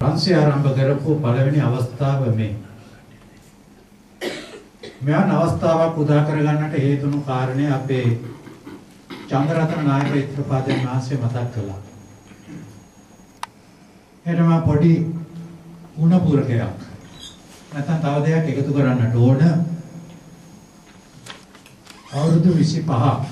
පන්සිය ආරම්භ කරපු පළවෙනි අවස්ථාව මේ. මෙවන් අවස්ථාවක් උදා කරගන්නට හේතුණු කාරණේ අපේ චන්ද්‍රරත්න නායක ඉත්‍රපාදයන් වහන්සේ මතක් කළා. එනම පොඩි උණපුරකයක් නැත්නම් තව දෙයක් එකතු කරන්නට ඕන. අවුරුදු 25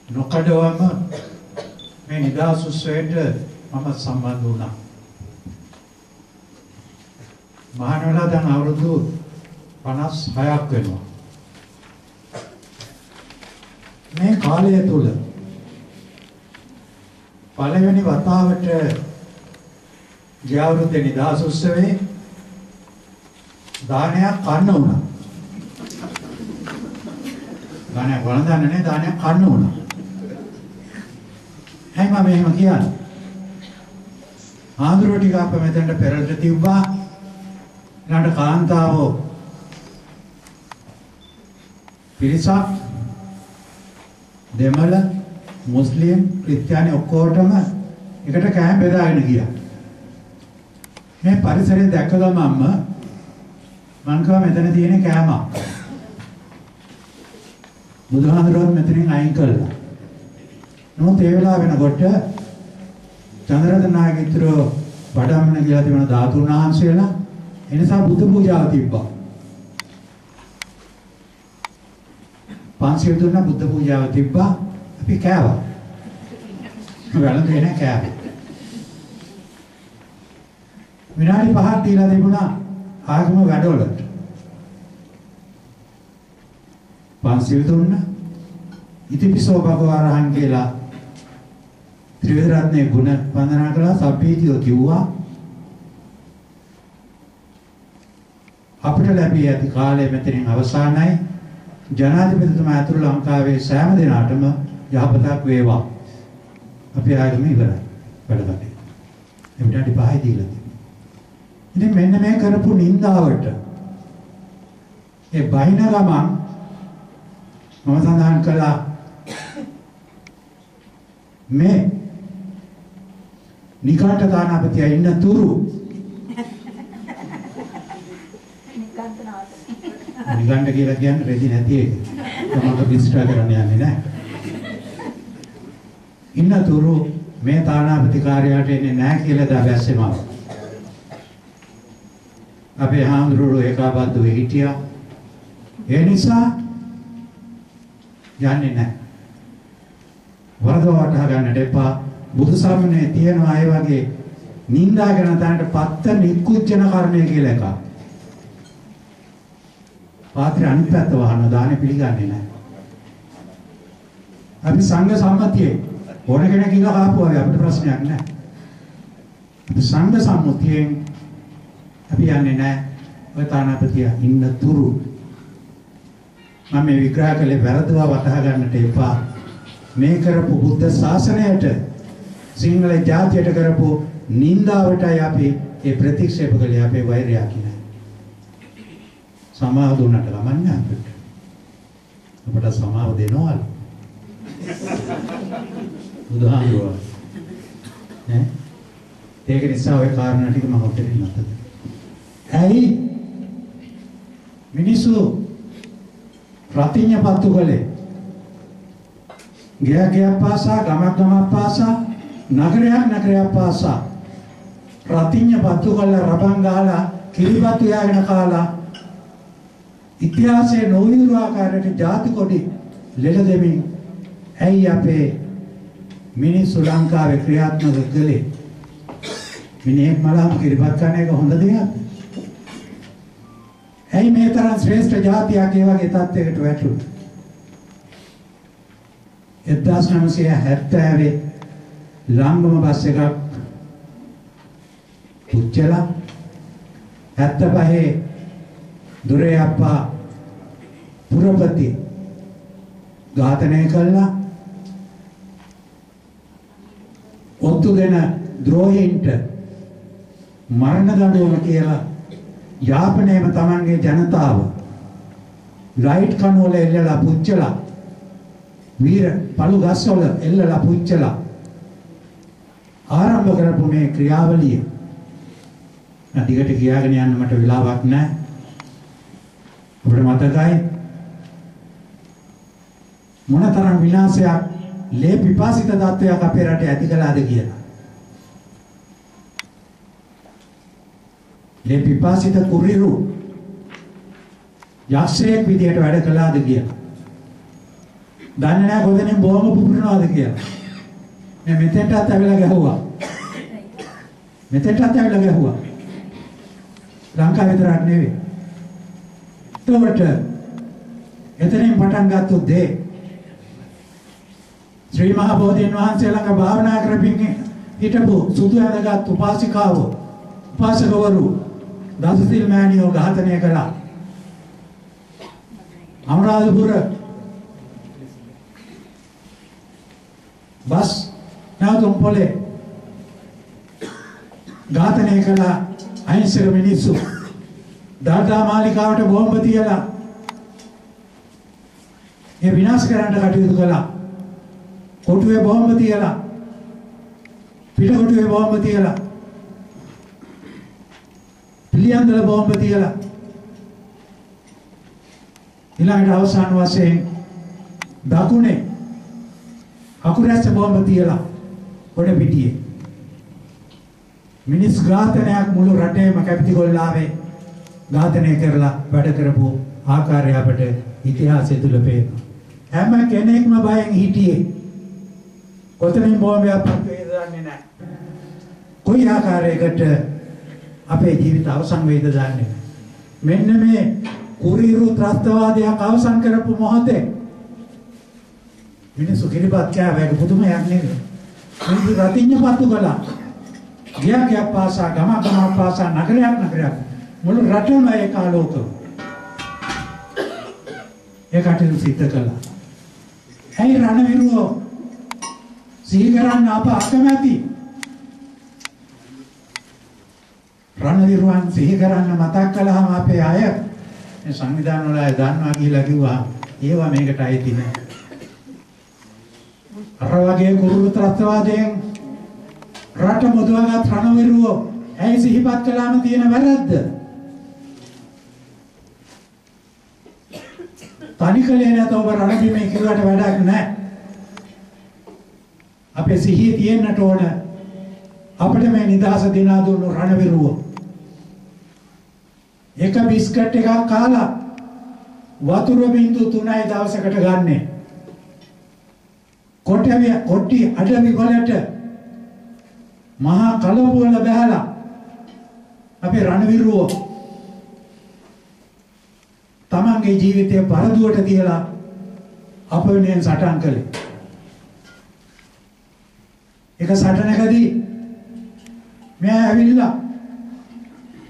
නොකඩවම මේ නිදහස් උත්සවයට මම සම්බන්ධ වුණා. මහානවලා දැන් අවුරුදු 56ක් වෙනවා. මේ කාලය තුල පළවෙනි වතාවට ගිය අවුරුද්දේ නිදහස් උත්සවයේ දානයක් කන්න වුණා. දානයක් වළඳන්න නේ දානයක් කන්න වුණා. හැම මෙහෙම කියන්නේ. ආන්දරෝ ටික අප මෙතනට පෙරට තිබ්බා. ඊළඟ කාන්තාවෝ පිරිසක් දෙමළ මුස්ලිම් ක්‍රිස්තියානි ඔක්කොටම එකට කෑම බෙදාගෙන ගියා. මේ පරිසරය දැක්ක ගමන්ම මං කව මෙතන තියෙන කෑමක්. බුදුහාමුදුරුවෝ මෙතනින් අයින් කළා. නමුත් ඒ වෙලාව වෙනකොට චන්ද්‍රරත්න නායක ඉතුරු වඩම්මන කියලා තිබෙන ධාතුන් වහන්සේලා එනිසා බුදු පූජාව තිබ්බා. පන්සිල් දුන්න බුද්ධ පූජාව තිබ්බා. අපි කෑවා. වැළඳගෙන කෑවා. විනාඩි 5ක් දීලා තිබුණා ආගම වැඩවලට. පන්සිල් දුන්න ඉතිපිසෝ භගවරහන් කියලා ත්‍රිවිධ රත්නයේ ගුණ වන්දනා කළා. සබ්බීතියෝ කිව්වා. අපිට ලැබී ඇති කාලය මෙතනින් අවසానයි. ජනාධිපතිතුමා ඇතුළු ලංකාවේ සෑම දෙනාටම යහපතක් වේවා. අපි ආගම ඉවරයි. වැඩ කටේ. එවිට 5යි දීලා තියෙනවා. ඉතින් මෙන්න මේ කරපු නින්දාවට ඒ බයින ගමන් මම සඳහන් කළා මේ නිකාට දානපතිය ඉන්න තුරු නිගණ්ඩ කියලා කියන්නේ රෙදි නැති එක. තමක විස්තර කරන්න යන්නේ නැහැ. ඉන්නතුරු මේ තානාපති කාර්යාලයට එන්නේ නැහැ කියලා දාබැස්සෙම. අපේ හාමුදුරුවෝ ඒකාබද්ධව හිටියා. ඒ නිසා යන්නේ නැහැ. වරදව වටහා ගන්නට එපා. බුදු සමනේ තියෙනවා ඒ වගේ නින්දාගෙන තනට පත්ත නිකුච්චන කර්මය කියලා එකක්. පාත්‍රය අනිත් පැත්ත වහන දානේ පිළිගන්නේ නැහැ. අපි සංඝ සම්මතියේ ඕන කෙනෙක් ඉඳලා ආපුවා අපිට ප්‍රශ්නයක් නැහැ. අපි සංඝ සම්මතියෙන් අපි යන්නේ නැහැ. ඔය තානාපතිය ඉන්න තුරු මම මේ විග්‍රහ කළේ වැරදුව වටහා ගන්නට එපා. මේ කරපු බුද්ධ ශාසනයට සිංහල ජාතියට කරපු නින්දාවටයි අපි ඒ ප්‍රතික්ෂේප කළේ අපේ වෛරය කියලා. සමාව දුන්නට ගමන්නේ අපිට. අපට සමාව දෙනවලු. බුදුහාමුදුරුවෝ. ඈ ඒක නිසා ඔය කාරණා ටික මම ඔතනින් නැතද. ඇයි මිනිස්සු ප්‍රතිඥාපත්තු කළේ? ගියක් පාසා ගමක් පාසා නගරයක් පාසා ප්‍රතිඥාපත්තු කළා රබන් ගහලා කිරිබත්තු යාගෙන කාලා ඉතිහාසයේ නොවිරු ආකාරයට ಜಾති කොටි ලෙඩ දෙමින් ඇයි අපේ මිනිස්සු ලංකාවේ ක්‍රියාත්මක කළේ? මිනිහෙක් මලම් කිරිබත් කන එක හොඳ දෙයක්ද? ඇයි මේ තරම් ශ්‍රේෂ්ඨ ජාතියක් ඒ වගේ තත්යකට වැටුනේ? 1970 ලංගම බස් එකක් පුච්චලා 75 දුරේ අප්පා පුරපති ඝාතනය කළා. ඔත්තු දෙන ද්‍රෝහීන්ට මරණ දඬුවම කියලා යාපනයේම Tamanගේ ජනතාව ලයිට් කණුවල එල්ලලා පුච්චලා වීර පළු ගස්වල එල්ලලා පුච්චලා ආරම්භ කරපු මේ ක්‍රියාවලිය අධිකට කියාගෙන යන්න මට වෙලාවක් නැහැ. ඔබට මතකයි මොනතරම් විනාශයක් ලේ පිපාසිත තත්වයක් අපේ රටේ ඇති කළාද කියලා. ලේ පිපාසිත කුරිරු යක්ෂයෙක් විදියට වැඩ කළාද කියලා. දන්නේ නැහැ කොතනින් බෝම පුපුරනවාද කියලා. මේ මෙතෙන්ටත් ඇවිල්ලා ගැහුවා. මෙතෙන්ටත් ඇවිල්ලා ගැහුවා. ලංකාව විතරක් නෙවෙයි. එතකොට එතනින් පටන් ගත්ත දේ ශ්‍රී මහා බෝධීන් වහන්සේ ළඟ භාවනා කරමින් හිටපු සුදු ඇඳගත් උපාසිකාවෝ උපාසකවරු දසසිල් මෑණියෝ ඝාතනය කළා. අනුරාධපුර බස් නැවතුම් පොලේ ඝාතනය කළා. අහිංසක මිනිස්සු දාදා මාලිකාවට බෝම්බ තියලා ඒ විනාශ කරන්න කටයුතු කළා. කොටුවේ බෝම්බ තියලා පිටකොටුවේ බෝම්බ තියලා පිළියන්දල බෝම්බ තියලා ඊළඟට අවසාන වශයෙන් දකුණේ අකුරැස්ස බෝම්බ තියලා පොඩ පිටියේ මිනිස් ඝාතනයක් මුළු රටේම කැපිතිගොල්ලාවේ ඝාතනය කරලා වැඩ කරපු ආකාරය අපට ඉතිහාසය තුල පේනවා. හැම කෙනෙක්ම බයෙන් හිටියේ. කොතනින් බෝම්බයක් පත් වේද දන්නේ නැහැ. කොයි ආකාරයකට අපේ ජීවිත අවසන් වේද දන්නේ නැහැ. මෙන්න මේ කුරිරු ත්‍රස්තවාදයක් අවසන් කරපු මොහොතේ මිනිස්සු කිරිපත් කෑවේක පුදුමයක් නෙවෙයි. මිනිස්සු රතිඤ්ඤ පත්තු කළා. ගියක් පාසා ගමක් පාසා නගරයක් මුළු රටම ඒකාලෝක ඒකට සිද්ධ කළා. ඇයි රණවිරුවෝ සිහි කරන්න අප අකමැති? රණවිරුවන් සිහි කරන්න මතක් කළාම අපේ අය මේ සංවිධාන වල අය දන්නවා කියලා කිව්වා ඒවා මේකට අයිති නෑ. අර වගේ කුරුළු ත්‍රස්තවාදයෙන් රට මුදවාගත් රණවිරුවෝ ඇයි සිහිපත් කළාම තියෙන වැරද්ද? තනිකලේ නැත ඔබ රණබිමේ කිරුවට වැඩක් නැහැ. අපේ සිහිය තියෙන්නට ඕන අපිට මේ නිදහස දිනා දුන්නු රණවිරුවෝ. එක බිස්කට් එකක් කාලා වතුර බින්දු 3යි දවසකට ගන්නෙ. කොට්ටි අඩවි වලට මහා කලබුවල බහැලා අපේ රණවිරුවෝ තමන්ගේ ජීවිතය පරදුවට තියලා අප වෙනුවෙන් සටන් කළේ. එක සටනකදී මෙයා ඇවිල්ලා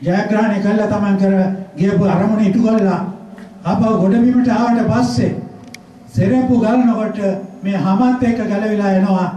ජයග්‍රහණය කළා තමන් කර ගියපු අරමුණ ඉටු කළා. ආපහු ගොඩබිමට ආවට පස්සේ සෙරප්පු ගලනකොට මේ හැමත් එක්ක ගැලවිලා එනවා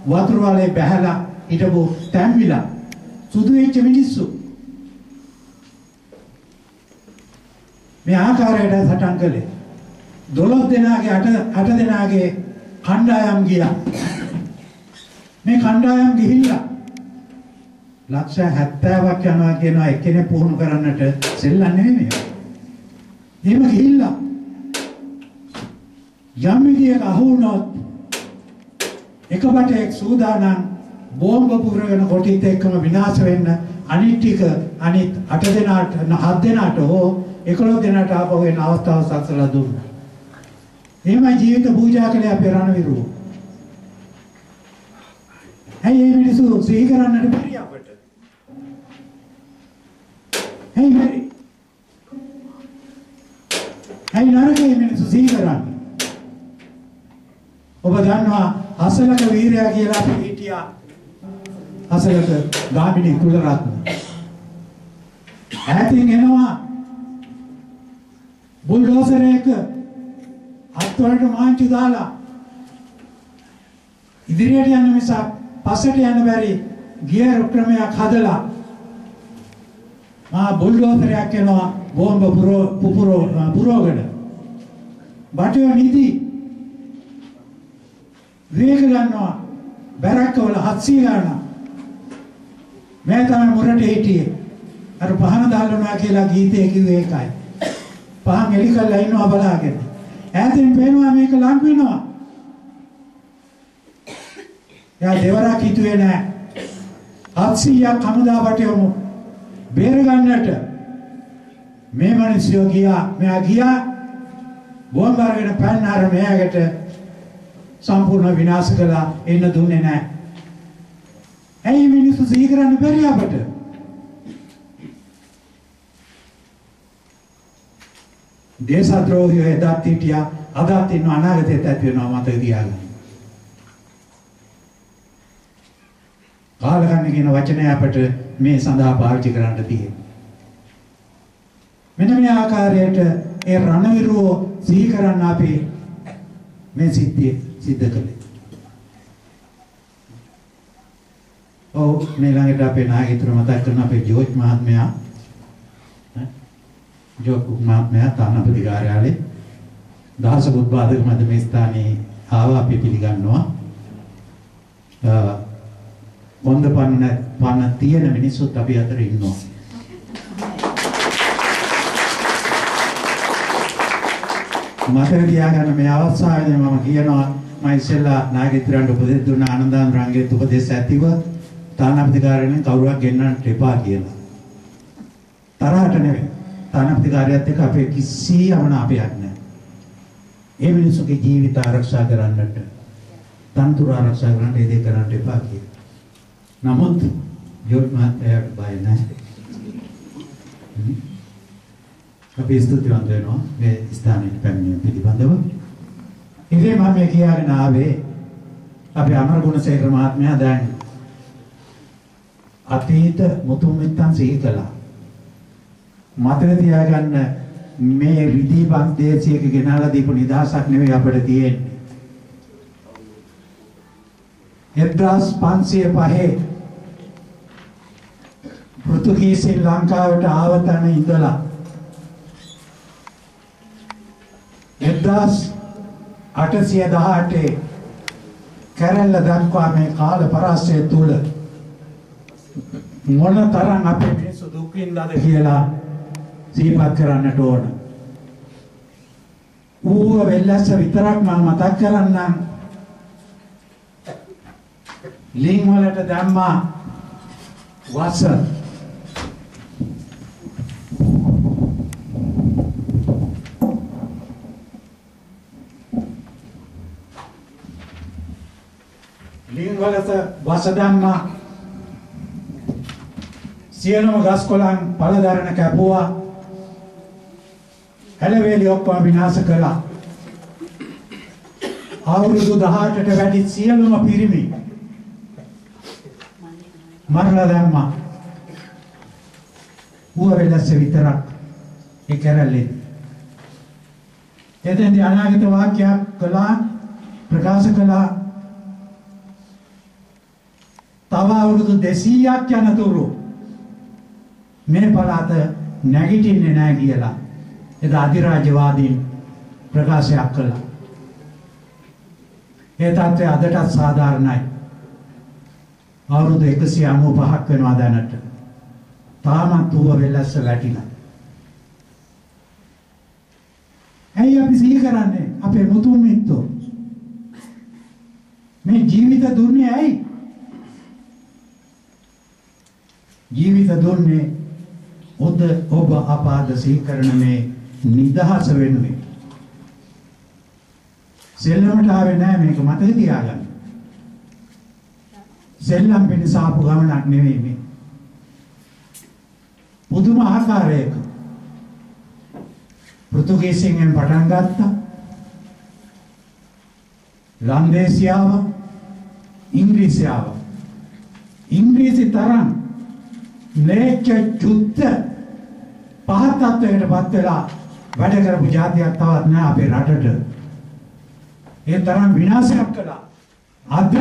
වතුර වලේ බහැලා හිටපු තැම්බිලා සුදු වෙච්ච මිනිස්සු. මේ ආකාරයට සටන් කළේ 12 දෙනාගේ 8 දෙනාගේ කණ්ඩායම් ගියා. මේ කණ්ඩායම් ගිහිල්ලා ලක්ෂ 70ක් යනවා කියනවා එක්කෙනෙක් පුහුණු කරන්නට සෙල්ලම් නෙමෙයි. එහෙම ගිහිල්ලා යම් විදියක අහු වුණොත් එකපටේක් සූදානම් බෝම්බ පුරවන කොටිත් එක්කම විනාශ වෙන්න අනිත් ටික අනිත් 8 දෙනාට 7 දෙනාට හෝ 11 දෙනාට ආපහු වෙන අවස්ථාව සකසලා දුන්නා. එහෙමයි ජීවිත පූජා කළේ අපේ රණවිරුවෝ. ඇයි මේ මිනිස්සු සිහි කරන්නට බැරි අපට? ඇයි බැරි? ඇයි නරකයි මිනිස්සු සිහි කරන්නේ? ඔබ දන්නවා අසලක වීරයා කියලා අපි හිටියා. අසලක ගාමිණී කුලරත්න. ඈතින් එනවා බුල්ඩෝසරයක අත්වලට මාංචු දාලා ඉදිරියට යන මිසක් පස්සට යන්න බැරි ගියර් ක්‍රමයක් හදලා මා බුල්ඩෝසරයක් එනවා බෝම්බ පුරවගෙන බටේ නිදි වේග ගන්නවා බැරක්කවල 700 ගන්නවා मैं තමයි මුරට හිටියේ. අර පහන දාලනවා කියලා ගීතේ කිව්වේ ඒකයි. පහන් එලි කරලා ඉන්නවා බලාගෙන. ඈතින් පේනවා මේක ලං වෙනවා. යා දෙවරක් හිතුවේ නෑ. 700ක් හමුදාවට යමු. බේර ගන්නට. මේ මිනිස්සු ගියා. මෙයා ගියා. බෝම්බ අරගෙන පැන්න අර මෙයාට සම්පූර්ණ විනාශ කළා. එන්න දුන්නේ නෑ. ඇයි මිනිස්සු සිහි කරන්න බැරි අපට? දේශද්‍රෝහියෝ එදාත් හිටියා. අදත් ඉන්න අනාගතයේත් ඇති වෙනවා මතක තියාගන්න. කාලකන්ණි කියන වචනය අපට මේ සඳහා පාවිච්චි කරන්න තියෙනවා. මෙන්න මේ ආකාරයට ඒ රණවිරුව සිහි කරන්න අපි මේ සිද්ධිය සිද්ධ කළේ. ඔව් මේ ළඟට අපේ නායකතුරු මතක් කරන අපේ ජෝර්ජ් මහත්මයා මහත්මයා තානාපති කාර්යාලයේ දහස බුද්ධාධික මැද මේ ස්ථානයේ ආවා අපි පිළිගන්නවා. වන්ද පන්න තියෙන මිනිස්සුත් අපි අතර ඉන්නවා. මතක තියාගන්න මේ අවස්ථාවේදී මම කියනවා මම ඉස්සෙල්ලා නායකත්වයට උපදෙස් දුන්න ආනන්දාන්රංගේ උපදෙස් ඇතිව තානාපති කාර්යාලයෙන් කවුරුවක් ගෙන්නන්න එපා කියලා. තරහට නෙවෙයි. තානාපති කාර්යයත් එක්ක අපේ කිසියම් අමනාපයක් නැහැ. ඒ මිනිස්සුගේ ජීවිත ආරක්ෂා කරන්නට, තනතුරු ආරක්ෂා කරන්නට ඒ දේ කරන්න එපා කියලා. නමුත් ජෝර්ජ් මහත්තයාට බය නැහැ. අපි ස්තුතිවන්ත වෙනවා මේ ස්ථානයේ පැමිණීම පිළිබඳව. ඉතින් මම මේ කියාගෙන ආවේ අපි අමරගුණසේකර මහත්මයා දැන් අතීත මුතුන් මිත්තන් සිහි කළා. මතක තියාගන්න මේ රිදී බන්දේසියක ගෙනලා දීපු නිදහසක් නෙවෙයි අපිට තියෙන්නේ. 1505 පෘතුගීසින් ලංකාවට ආව තැන ඉඳලා 1818 කැරැල්ල දක්වා මේ කාල පරාසය තුල මොන තරම් අපේ මිනිස්සු දුක් විඳලාද කියලා සිහිපත් කරන්නට ඕන. ඌව වෙල්ලස්ස විතරක් මම මතක් කරන්නම්. ලිං වලට දැම්මා වස. ලිං වලට වස දැම්මා. සියලුම ගස් කොළන් පළදරන කැපුවා. හැලවේලි ඔක්කොම විනාශ කළා. අවුරුදු 18ට වැඩි සියලුම පිරිමි මරලා දැම්මා. ඌව වෙලස්ස විතරක් ඒ කැරල්ලේ. එතෙන්දී අනාගත වාක්‍යයක් කළා ප්‍රකාශ කළා. තව අවුරුදු 200ක් යනතුරු මේ පළාත නැගිටින්නේ නැහැ කියලා එදා අධිරාජ්‍යවාදීන් ප්‍රකාශයක් කළා. ඒ තත්ත්වය අදටත් සාධාරණයි. අවුරුදු 195ක් වෙනවා දැනට. තාමත් ඌව වෙලස්ස වැටිලා. ඇයි අපි සිහි කරන්නේ අපේ මුතුන් මිත්තෝ? මේ ජීවිත දුන්නේ ඇයි? ජීවිත දුන්නේ ඔබ අපාද සිහි කරන මේ නිදහස වෙනුවෙන්. සෙල්ලමට ආවේ නෑ මේක මතක තියාගන්න. සෙල්ලම් පිණිස ආපු ගමනක් නෙවෙයි මේ. පුදුම ආකාරයක පෘතුගීසියෙන් පටන් ගත්තා. ලන්දේසියාව, ඉංග්‍රීසියාව. ඉංග්‍රීසි තරම් ලේච්ඡ චුත්ත පහත් තත්වයකටපත් වෙලා වැඩ කරපු ජාතියක් තවත් නෑ අපේ රටට. ඒ තරම් විනාශයක් කළා. අද